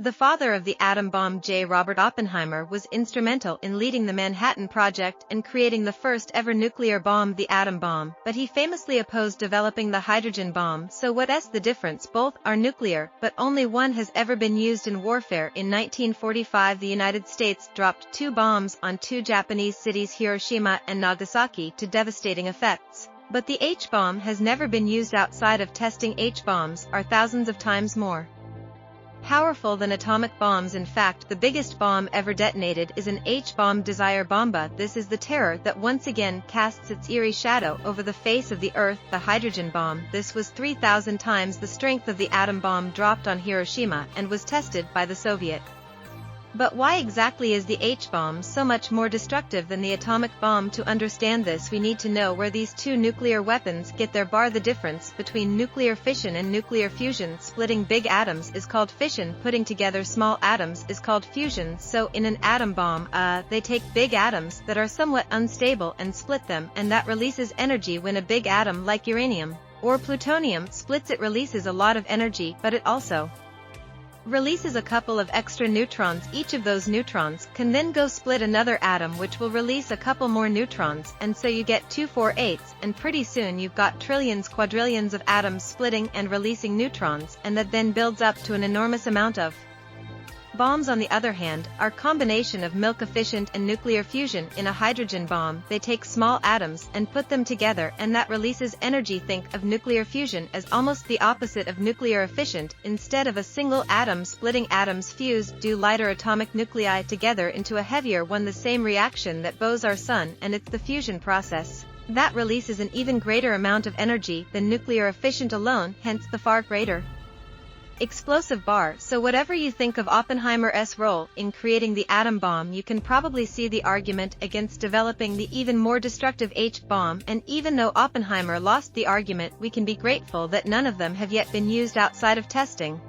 The father of the atom bomb, J. Robert Oppenheimer, was instrumental in leading the Manhattan Project and creating the first ever nuclear bomb, the atom bomb, but he famously opposed developing the hydrogen bomb. So what's the difference? Both are nuclear, but only one has ever been used in warfare. In 1945, the United States dropped 2 bombs on 2 Japanese cities, Hiroshima and Nagasaki, to devastating effects. But the H-bomb has never been used outside of testing. H-bombs are thousands of times more powerful than atomic bombs. In fact, the biggest bomb ever detonated is an H-bomb, Desire Bomba. This is the terror that once again casts its eerie shadow over the face of the Earth. The hydrogen bomb. This was 3,000 times the strength of the atom bomb dropped on Hiroshima and was tested by the Soviet. But why exactly is the H-bomb so much more destructive than the atomic bomb? To understand this, we need to know where these 2 nuclear weapons get their The difference between nuclear fission and nuclear fusion. Splitting big atoms is called fission. Putting together small atoms is called fusion. So in an atom bomb, they take big atoms that are somewhat unstable and split them, and that releases energy. When a big atom like uranium or plutonium splits, it releases a lot of energy, but it also releases a couple of extra neutrons. Each of those neutrons can then go split another atom, which will release a couple more neutrons, and so you get 2 4/8, and pretty soon you've got trillions, quadrillions of atoms splitting and releasing neutrons, and that then builds up to an enormous amount of bombs. On the other hand, are combination of milk-efficient and nuclear fusion. In a hydrogen bomb, they take small atoms and put them together, and that releases energy. Think of nuclear fusion as almost the opposite of nuclear efficient. Instead of a single atom splitting, atoms fuse, do lighter atomic nuclei together into a heavier one. The same reaction that bows our sun, and it's the fusion process that releases an even greater amount of energy than nuclear efficient alone, hence the far greater explosive bar. So whatever you think of Oppenheimer's role in creating the atom bomb, you can probably see the argument against developing the even more destructive H-bomb, and even though Oppenheimer lost the argument, we can be grateful that none of them have yet been used outside of testing.